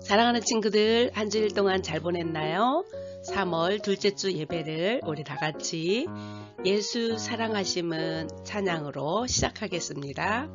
사랑하는 친구들, 한 주일 동안 잘 보냈나요? 3월 둘째 주 예배를 우리 다 같이 예수 사랑하심은 찬양으로 시작하겠습니다.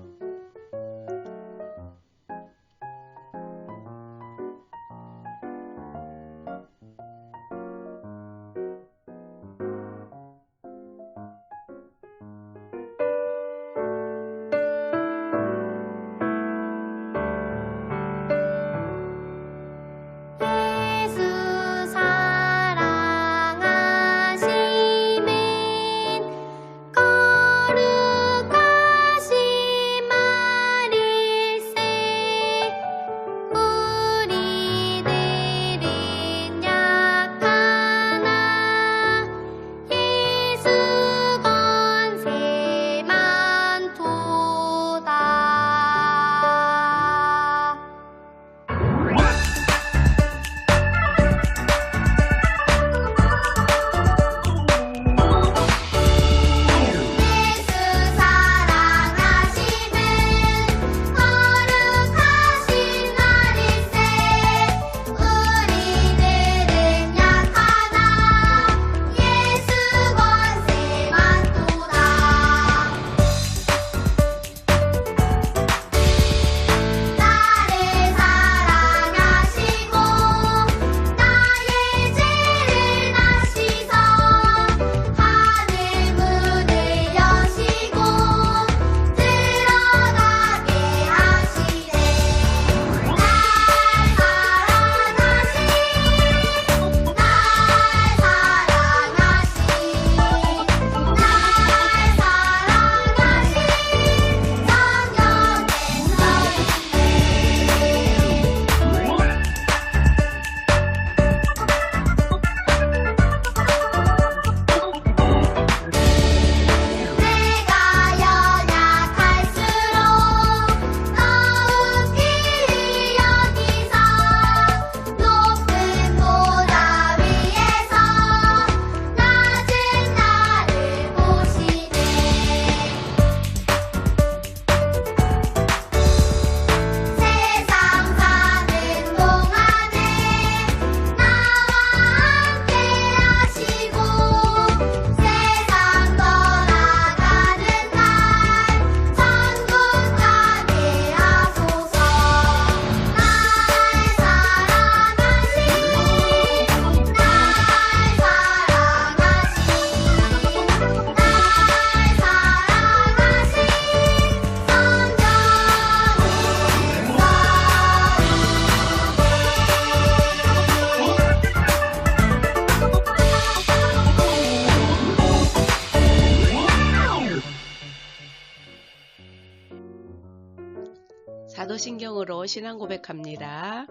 사도신경으로 신앙 고백합니다.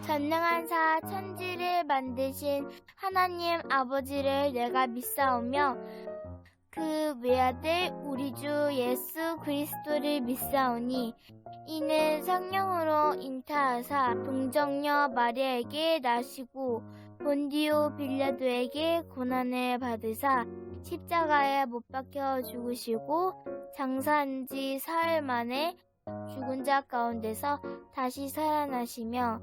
전능한 사 천지를 만드신 하나님 아버지를 내가 믿사오며 그 외아들 우리 주 예수 그리스도를 믿사오니 이는 성령으로 잉타하사 동정녀 마리아에게 나시고 본디오 빌라도에게 고난을 받으사 십자가에 못 박혀 죽으시고 장사한 지 사흘 만에 죽은 자 가운데서 다시 살아나시며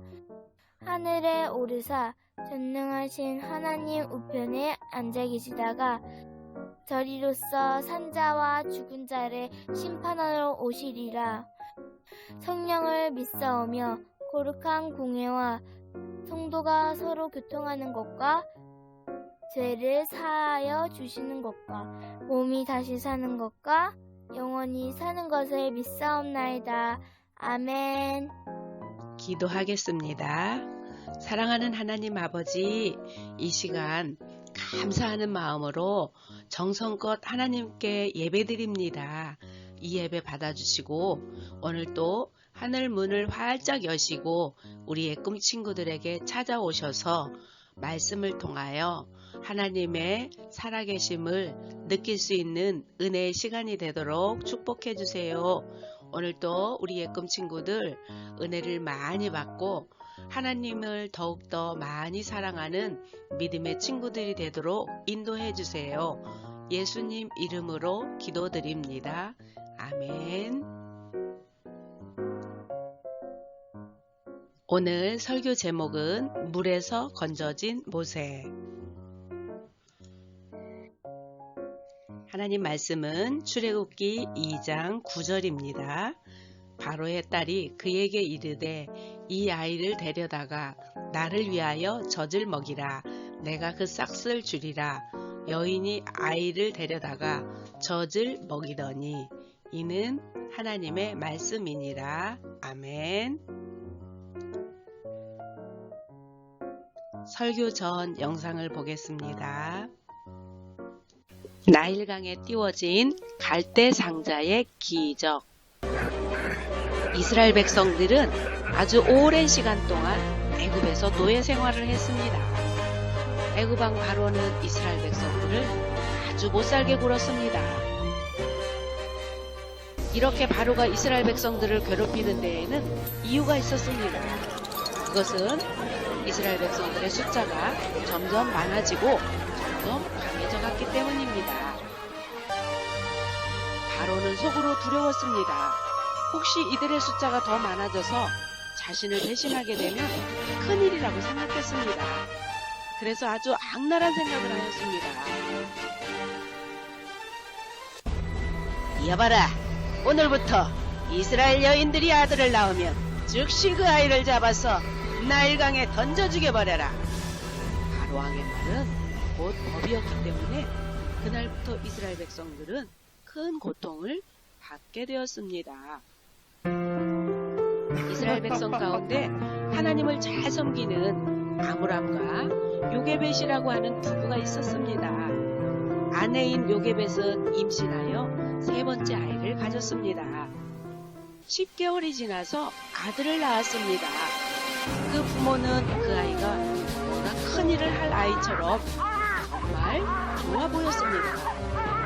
하늘에 오르사 전능하신 하나님 우편에 앉아 계시다가 저리로서 산자와 죽은 자를 심판하러 오시리라. 성령을 믿사오며 거룩한 공회와 성도가 서로 교통하는 것과 죄를 사하여 주시는 것과 몸이 다시 사는 것과 영원히 사는 것을 믿사옵나이다. 아멘. 기도하겠습니다. 사랑하는 하나님 아버지, 이 시간 감사하는 마음으로 정성껏 하나님께 예배드립니다. 이 예배 받아주시고 오늘 또 하늘 문을 활짝 여시고 우리의 꿈 친구들에게 찾아오셔서 말씀을 통하여 하나님의 살아계심을 느낄 수 있는 은혜의 시간이 되도록 축복해 주세요. 오늘도 우리의 꿈 친구들 은혜를 많이 받고 하나님을 더욱더 많이 사랑하는 믿음의 친구들이 되도록 인도해 주세요. 예수님 이름으로 기도드립니다. 아멘. 오늘 설교 제목은 물에서 건져진 모세. 하나님 말씀은 출애굽기 2장 9절입니다. 바로의 딸이 그에게 이르되 이 아이를 데려다가 나를 위하여 젖을 먹이라. 내가 그 싹을 주리라. 여인이 아이를 데려다가 젖을 먹이더니 이는 하나님의 말씀이니라. 아멘. 설교 전 영상을 보겠습니다. 나일강에 띄워진 갈대 상자의 기적. 이스라엘 백성들은 아주 오랜 시간 동안 애굽에서 노예 생활을 했습니다. 애굽 왕 바로는 이스라엘 백성들을 아주 못살게 굴었습니다. 이렇게 바로가 이스라엘 백성들을 괴롭히는 데에는 이유가 있었습니다. 그것은 이스라엘 백성들의 숫자가 점점 많아지고 점점 강해져 갔기 때문입니다. 바로는 속으로 두려웠습니다. 혹시 이들의 숫자가 더 많아져서 자신을 배신하게 되면 큰일이라고 생각했습니다. 그래서 아주 악랄한 생각을 하였습니다. 여봐라, 오늘부터 이스라엘 여인들이 아들을 낳으면 즉시 그 아이를 잡아서 나일강에 던져 죽여버려라. 바로 왕의 말은 곧 법이었기 때문에 그날부터 이스라엘 백성들은 큰 고통을 받게 되었습니다. 이스라엘 백성 가운데 하나님을 잘 섬기는 아므람과 요게벳이라고 하는 부부가 있었습니다. 아내인 요게벳은 임신하여 세 번째 아이를 가졌습니다. 10개월이 지나서 아들을 낳았습니다. 그 부모는 그 아이가 뭔가 큰일을 할 아이처럼 정말 좋아 보였습니다.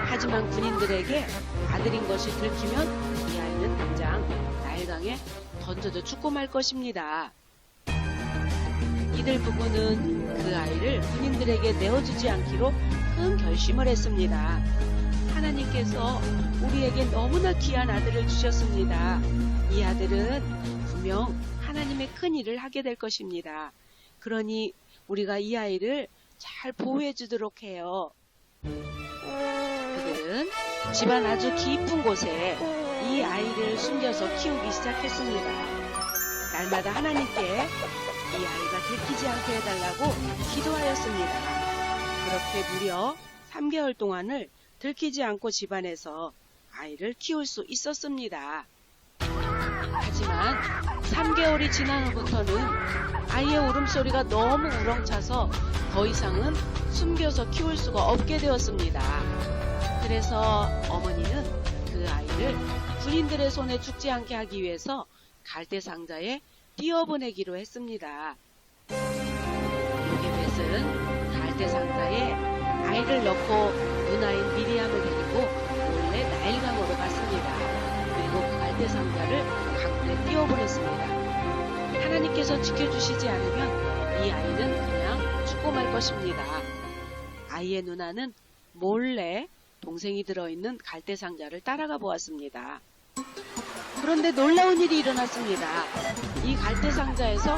하지만 군인들에게 아들인 것이 들키면 이 아이는 당장 나일강에 던져져 죽고 말 것입니다. 이들 부부는 그 아이를 군인들에게 내어주지 않기로 큰 결심을 했습니다. 하나님께서 우리에게 너무나 귀한 아들을 주셨습니다. 이 아들은 분명 하나님의 큰 일을 하게 될 것입니다. 그러니 우리가 이 아이를 잘 보호해 주도록 해요. 그들은 집안 아주 깊은 곳에 이 아이를 숨겨서 키우기 시작했습니다. 날마다 하나님께 이 아이가 들키지 않게 해달라고 기도하였습니다. 그렇게 무려 3개월 동안을 들키지 않고 집안에서 아이를 키울 수 있었습니다. 하지만 3개월이 지난 후부터는 아이의 울음소리가 너무 우렁차서 더 이상은 숨겨서 키울 수가 없게 되었습니다. 그래서 어머니는 그 아이를 군인들의 손에 죽지 않게 하기 위해서 갈대 상자에 띄워보내기로 했습니다. 요게벳은 갈대 상자에 아이를 넣고 누나인 미리암을 데리고 몰래 나일강으로 갔습니다. 그리고 그 갈대 상자를 강물에 띄워보냈습니다. 하나님께서 지켜주시지 않으면 이 아이는 그냥 죽고 말 것입니다. 아이의 누나는 몰래 동생이 들어있는 갈대 상자를 따라가 보았습니다. 그런데 놀라운 일이 일어났습니다. 이 갈대 상자에서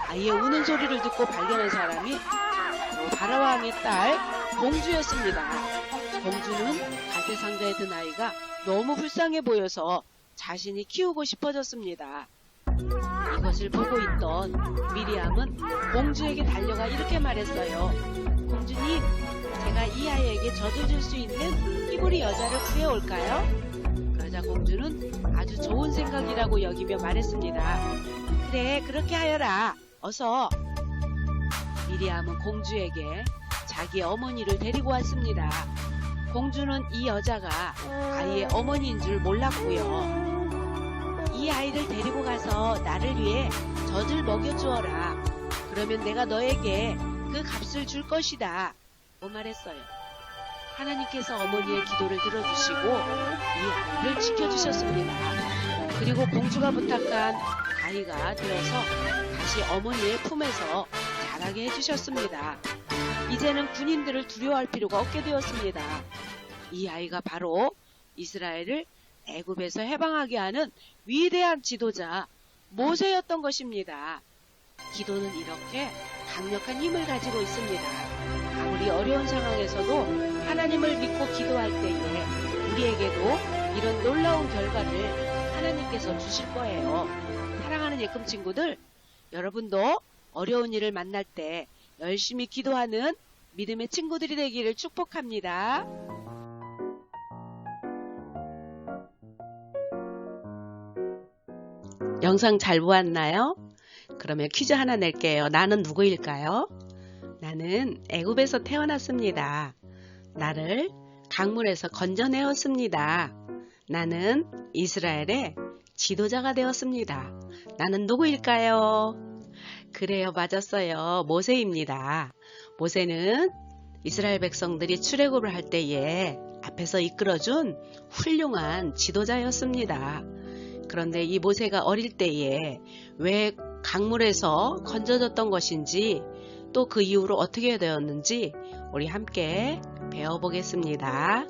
아이의 우는 소리를 듣고 발견한 사람이 바로 바로왕의 딸 공주였습니다. 공주는 갈대 상자에 든 아이가 너무 불쌍해 보여서 자신이 키우고 싶어졌습니다. 이것을 보고 있던 미리암은 공주에게 달려가 이렇게 말했어요. 공주님, 제가 이 아이에게 젖을 줄 수 있는 히브리 여자를 구해올까요? 그러자 공주는 아주 좋은 생각이라고 여기며 말했습니다. 그래, 그렇게 하여라. 어서. 미리암은 공주에게 자기 어머니를 데리고 왔습니다. 공주는 이 여자가 아이의 어머니인 줄 몰랐고요. 이 아이를 데리고 가서 나를 위해 젖을 먹여주어라. 그러면 내가 너에게 그 값을 줄 것이다. 말했어요. 하나님께서 어머니의 기도를 들어주시고 이 아이를 지켜주셨습니다. 그리고 공주가 부탁한 아이가 되어서 다시 어머니의 품에서 자라게 해주셨습니다. 이제는 군인들을 두려워할 필요가 없게 되었습니다. 이 아이가 바로 이스라엘을 애굽에서 해방하게 하는 위대한 지도자 모세였던 것입니다. 기도는 이렇게 강력한 힘을 가지고 있습니다. 아무리 어려운 상황에서도 하나님을 믿고 기도할 때에 우리에게도 이런 놀라운 결과를 하나님께서 주실 거예요. 사랑하는 예금 친구들, 여러분도 어려운 일을 만날 때 열심히 기도하는 믿음의 친구들이 되기를 축복합니다. 영상 잘 보았나요? 그러면 퀴즈 하나 낼게요. 나는 누구일까요? 나는 애굽에서 태어났습니다. 나를 강물에서 건져내었습니다. 나는 이스라엘의 지도자가 되었습니다. 나는 누구일까요? 그래요, 맞았어요. 모세입니다. 모세는 이스라엘 백성들이 출애굽을 할 때에 앞에서 이끌어준 훌륭한 지도자였습니다. 그런데 이 모세가 어릴 때에 왜 강물에서 건져졌던 것인지 또 그 이후로 어떻게 되었는지 우리 함께 배워보겠습니다.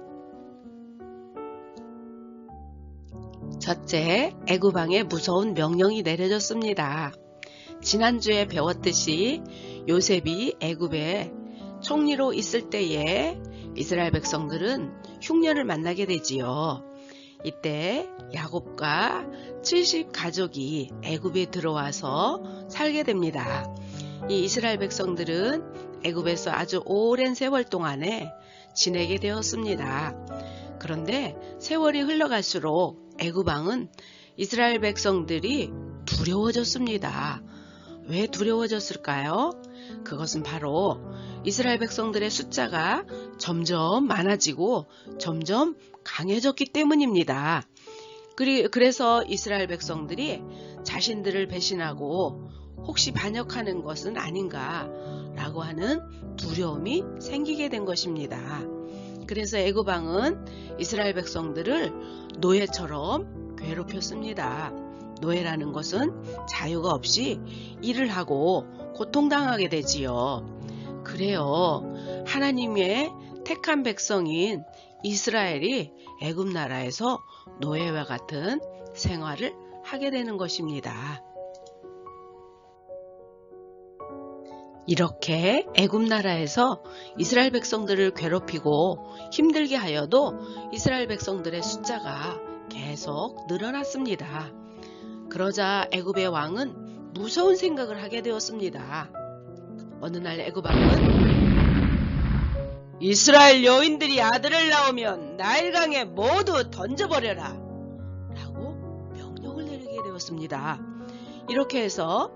첫째, 애굽 왕에 무서운 명령이 내려졌습니다. 지난주에 배웠듯이 요셉이 애굽에 총리로 있을 때에 이스라엘 백성들은 흉년을 만나게 되지요. 이때 야곱과 70 가족이 애굽에 들어와서 살게 됩니다. 이 이스라엘 백성들은 애굽에서 아주 오랜 세월 동안에 지내게 되었습니다. 그런데 세월이 흘러갈수록 애굽 왕은 이스라엘 백성들이 두려워졌습니다. 왜 두려워졌을까요? 그것은 바로 이스라엘 백성들의 숫자가 점점 많아지고 점점 강해졌기 때문입니다. 그래서 이스라엘 백성들이 자신들을 배신하고 혹시 반역하는 것은 아닌가 라고 하는 두려움이 생기게 된 것입니다. 그래서 애굽 왕은 이스라엘 백성들을 노예처럼 괴롭혔습니다. 노예라는 것은 자유가 없이 일을 하고 고통당하게 되지요. 그래요. 하나님의 택한 백성인 이스라엘이 애굽 나라에서 노예와 같은 생활을 하게 되는 것입니다. 이렇게 애굽 나라에서 이스라엘 백성들을 괴롭히고 힘들게 하여도 이스라엘 백성들의 숫자가 계속 늘어났습니다. 그러자 애굽의 왕은 무서운 생각을 하게 되었습니다. 어느 날 애굽 왕은 이스라엘 여인들이 아들을 낳으면 나일강에 모두 던져버려라 라고 명령을 내리게 되었습니다. 이렇게 해서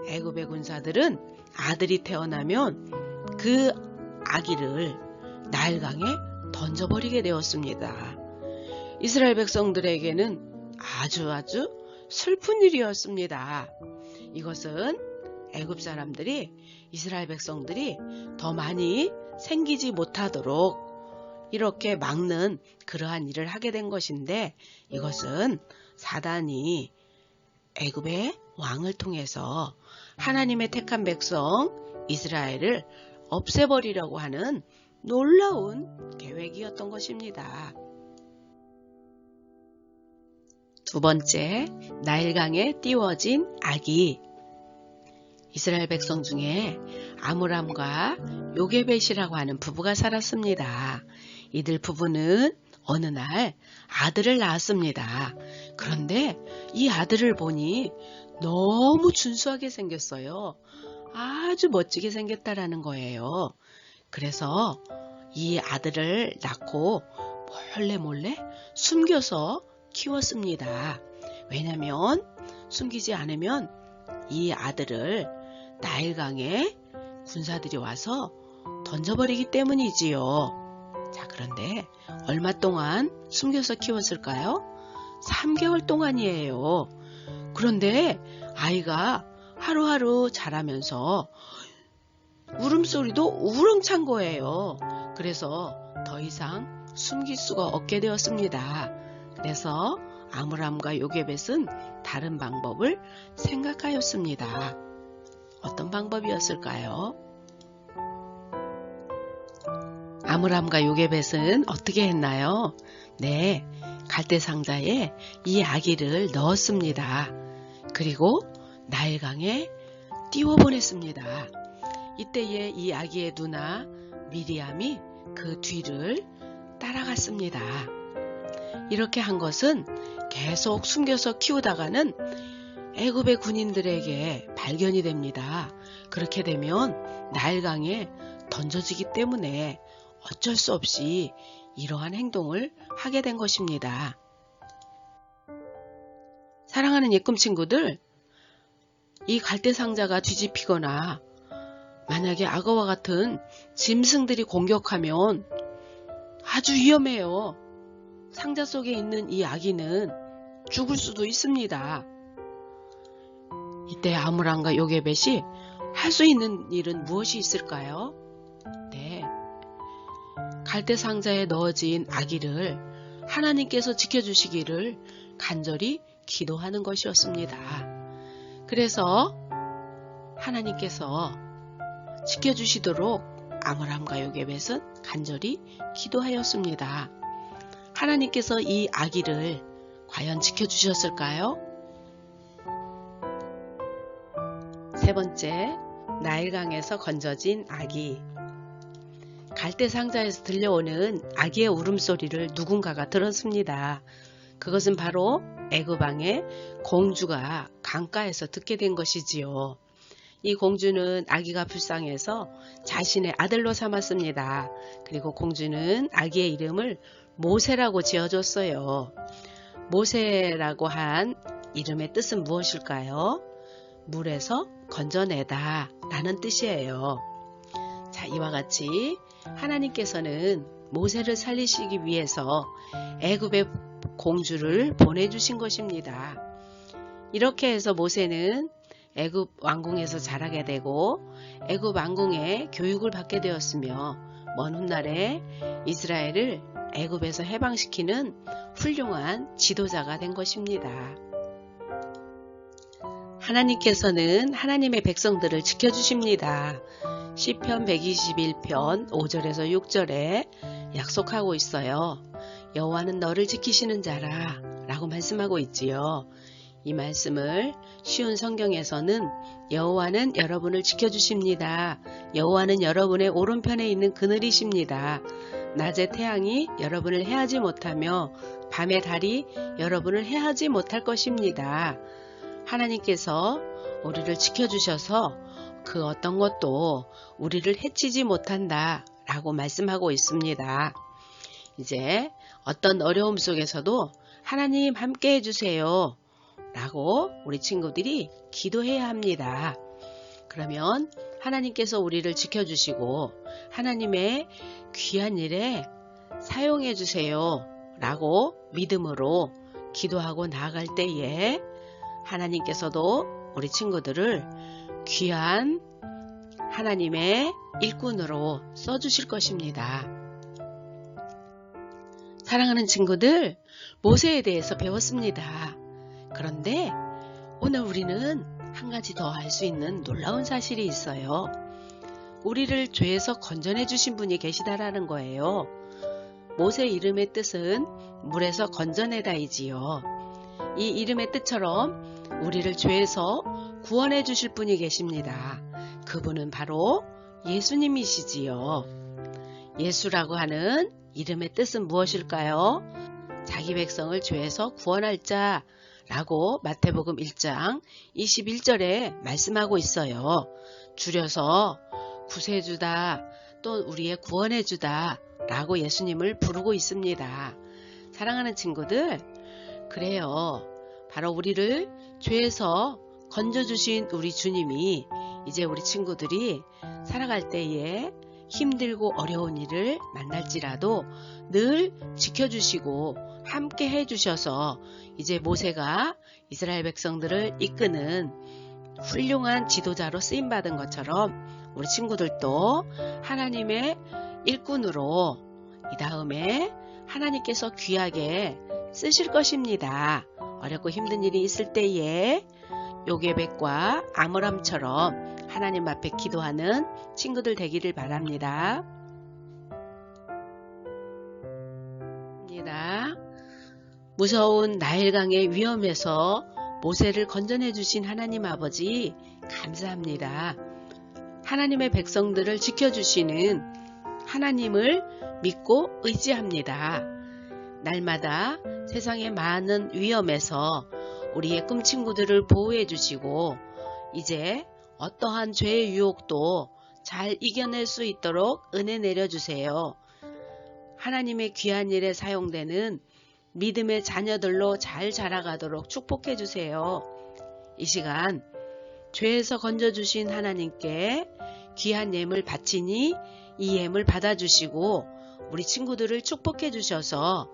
애굽의 군사들은 아들이 태어나면 그 아기를 나일강에 던져버리게 되었습니다. 이스라엘 백성들에게는 아주 슬픈 일이었습니다. 이것은 애굽 사람들이 이스라엘 백성들이 더 많이 생기지 못하도록 이렇게 막는 그러한 일을 하게 된 것인데, 이것은 사단이 애굽의 왕을 통해서 하나님의 택한 백성 이스라엘을 없애버리려고 하는 놀라운 계획이었던 것입니다. 두 번째, 나일강에 띄워진 아기. 이스라엘 백성 중에 아므람과 요게벳이라고 하는 부부가 살았습니다. 이들 부부는 어느 날 아들을 낳았습니다. 그런데 이 아들을 보니 너무 준수하게 생겼어요. 아주 멋지게 생겼다라는 거예요. 그래서 이 아들을 낳고 몰래 숨겨서 키웠습니다. 왜냐하면 숨기지 않으면 이 아들을 나일강에 군사들이 와서 던져버리기 때문이지요. 자, 그런데 얼마 동안 숨겨서 키웠을까요? 3개월 동안이에요. 그런데 아이가 하루하루 자라면서 울음소리도 우렁찬 거예요. 그래서 더 이상 숨길 수가 없게 되었습니다. 그래서 아므람과 요게벳은 다른 방법을 생각하였습니다. 어떤 방법이었을까요? 아므람과 요게벳은 어떻게 했나요? 네, 갈대상자에 이 아기를 넣었습니다. 그리고 나일강에 띄워보냈습니다. 이때에 이 아기의 누나 미리암이 그 뒤를 따라갔습니다. 이렇게 한 것은 계속 숨겨서 키우다가는 애굽의 군인들에게 발견이 됩니다. 그렇게 되면 나일강에 던져지기 때문에 어쩔 수 없이 이러한 행동을 하게 된 것입니다. 사랑하는 예꿈 친구들, 이 갈대상자가 뒤집히거나 만약에 악어와 같은 짐승들이 공격하면 아주 위험해요. 상자 속에 있는 이 아기는 죽을 수도 있습니다. 이때 아므람과 요게벳이 할 수 있는 일은 무엇이 있을까요? 네, 갈대상자에 넣어진 아기를 하나님께서 지켜주시기를 간절히 기도하는 것이었습니다. 그래서 하나님께서 지켜주시도록 아므람과 요게벳은 간절히 기도하였습니다. 하나님께서 이 아기를 과연 지켜주셨을까요? 세 번째, 나일강에서 건져진 아기. 갈대상자에서 들려오는 아기의 울음소리를 누군가가 들었습니다. 그것은 바로 애굽 왕의 공주가 강가에서 듣게 된 것이지요. 이 공주는 아기가 불쌍해서 자신의 아들로 삼았습니다. 그리고 공주는 아기의 이름을 모세라고 지어줬어요. 모세라고 한 이름의 뜻은 무엇일까요? 물에서 건져내다 라는 뜻이에요. 자, 이와 같이 하나님께서는 모세를 살리시기 위해서 애굽의 공주를 보내주신 것입니다. 이렇게 해서 모세는 애굽 왕궁에서 자라게 되고 애굽 왕궁의 교육을 받게 되었으며 먼 훗날에 이스라엘을 애굽에서 해방시키는 훌륭한 지도자가 된 것입니다. 하나님께서는 하나님의 백성들을 지켜주십니다. 시편 121편 5절에서 6절에 약속하고 있어요. 여호와는 너를 지키시는 자라 라고 말씀하고 있지요. 이 말씀을 쉬운 성경에서는 여호와는 여러분을 지켜주십니다. 여호와는 여러분의 오른편에 있는 그늘이십니다. 낮에 태양이 여러분을 해하지 못하며 밤에 달이 여러분을 해하지 못할 것입니다. 하나님께서 우리를 지켜주셔서 그 어떤 것도 우리를 해치지 못한다 라고 말씀하고 있습니다. 이제 어떤 어려움 속에서도 하나님 함께 해주세요 라고 우리 친구들이 기도해야 합니다. 그러면 하나님께서 우리를 지켜주시고 하나님의 귀한 일에 사용해 주세요 라고 믿음으로 기도하고 나아갈 때에 하나님께서도 우리 친구들을 귀한 하나님의 일꾼으로 써주실 것입니다. 사랑하는 친구들, 모세에 대해서 배웠습니다. 그런데 오늘 우리는 한 가지 더 알 수 있는 놀라운 사실이 있어요. 우리를 죄에서 건져내 주신 분이 계시다라는 거예요. 모세 이름의 뜻은 물에서 건져내다이지요. 이 이름의 뜻처럼 우리를 죄에서 구원해 주실 분이 계십니다. 그분은 바로 예수님이시지요. 예수라고 하는 이름의 뜻은 무엇일까요? 자기 백성을 죄에서 구원할 자라고 마태복음 1장 21절에 말씀하고 있어요. 줄여서 구세주다, 또 우리의 구원해주다 라고 예수님을 부르고 있습니다. 사랑하는 친구들, 그래요. 바로 우리를 죄에서 건져주신 우리 주님이 이제 우리 친구들이 살아갈 때에 힘들고 어려운 일을 만날지라도 늘 지켜주시고 함께 해주셔서 이제 모세가 이스라엘 백성들을 이끄는 훌륭한 지도자로 쓰임받은 것처럼 우리 친구들도 하나님의 일꾼으로 이 다음에 하나님께서 귀하게 쓰실 것입니다. 어렵고 힘든 일이 있을 때에 요게벳과 아므람처럼 하나님 앞에 기도하는 친구들 되기를 바랍니다. 무서운 나일강의 위험에서 모세를 건져내 주신 하나님 아버지 감사합니다. 하나님의 백성들을 지켜주시는 하나님을 믿고 의지합니다. 날마다 세상의 많은 위험에서 우리의 꿈친구들을 보호해 주시고 이제 어떠한 죄의 유혹도 잘 이겨낼 수 있도록 은혜 내려주세요. 하나님의 귀한 일에 사용되는 믿음의 자녀들로 잘 자라가도록 축복해 주세요. 이 시간 죄에서 건져주신 하나님께 귀한 예물 바치니 이 예물 받아주시고 우리 친구들을 축복해 주셔서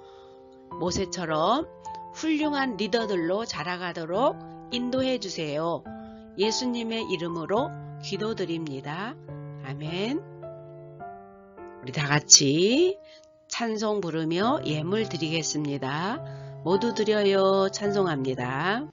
모세처럼 훌륭한 리더들로 자라가도록 인도해 주세요. 예수님의 이름으로 기도드립니다. 아멘. 우리 다 같이 찬송 부르며 예물 드리겠습니다. 모두 드려요. 찬송합니다.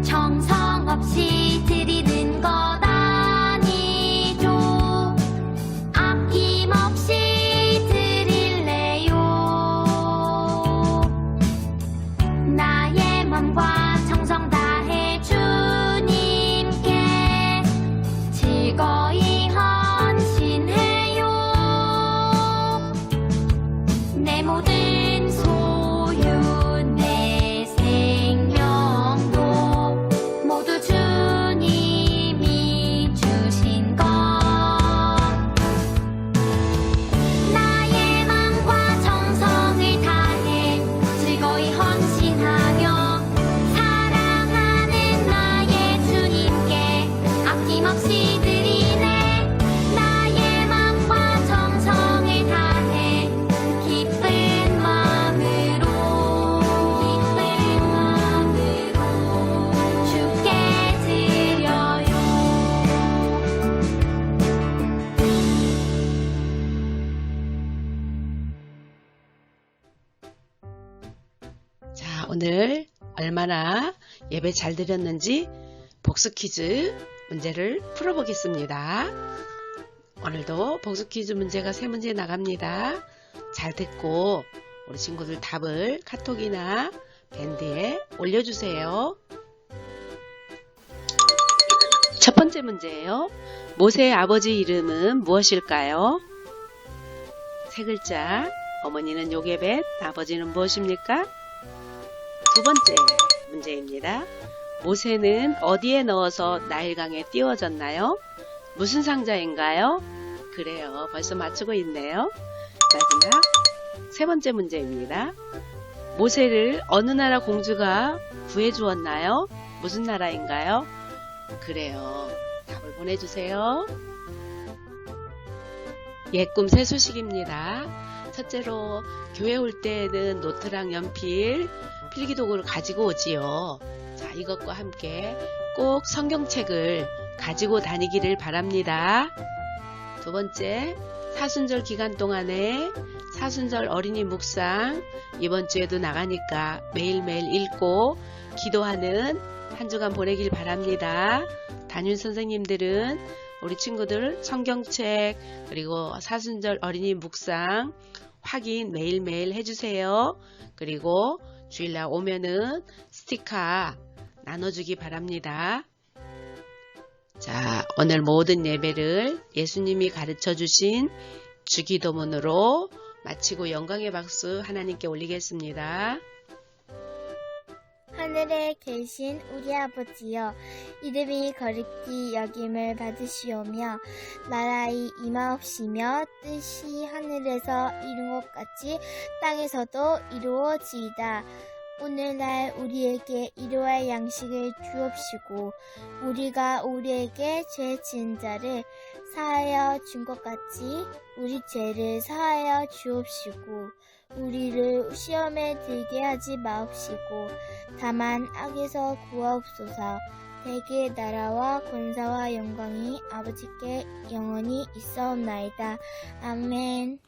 정성 없이 드리는 것 아니죠. 아낌없이 드릴래요. 나의 맘과 정성 다해 주님께 즐거이 헌신해요. 내 모든 소유 내 생명도 모두 주님이 주신 것. 나의 맘과 정성을 다해 즐거이 헌신하며 사랑하는 나의 주님께 아낌없이 드리네. 나의 맘과 정성을 다해 기쁜 마음으로 주께 드려요. 자, 오늘 얼마나 예배 잘 드렸는지 복수 퀴즈 문제를 풀어보겠습니다. 오늘도 복수 퀴즈 문제가 3문제 나갑니다. 잘 듣고 우리 친구들 답을 카톡이나 밴드에 올려주세요. 첫 번째 문제예요. 모세의 아버지 이름은 무엇일까요? 세 글자. 어머니는 요게벳, 아버지는 무엇입니까? 두 번째 문제입니다. 모세는 어디에 넣어서 나일강에 띄워졌나요? 무슨 상자인가요? 그래요. 벌써 맞추고 있네요. 마지막 세 번째 문제입니다. 모세를 어느 나라 공주가 구해주었나요? 무슨 나라인가요? 그래요. 답을 보내주세요. 예꿈 새 소식입니다. 첫째로 교회 올 때는 노트랑 연필, 필기도구를 가지고 오지요. 자, 이것과 함께 꼭 성경책을 가지고 다니기를 바랍니다. 두 번째, 사순절 기간 동안에 사순절 어린이 묵상 이번 주에도 나가니까 매일매일 읽고 기도하는 한 주간 보내길 바랍니다. 담임 선생님들은 우리 친구들 성경책 그리고 사순절 어린이 묵상 확인 매일매일 해주세요. 그리고 주일날 오면은 스티커 나눠주기 바랍니다. 자, 오늘 모든 예배를 예수님이 가르쳐 주신 주기도문으로 마치고 영광의 박수 하나님께 올리겠습니다. 하늘에 계신 우리 아버지여, 이름이 거룩히 여김을 받으시오며 나라의 임하옵시며 뜻이 하늘에서 이룬 것 같이 땅에서도 이루어지이다. 오늘날 우리에게 일용할 양식을 주옵시고 우리가 우리에게 죄 지은 자를 사하여 준 것 같이 우리 죄를 사하여 주옵시고 우리를 시험에 들게 하지 마옵시고 다만 악에서 구하옵소서. 대개 나라와 권사와 영광이 아버지께 영원히 있사옵나이다. 아멘.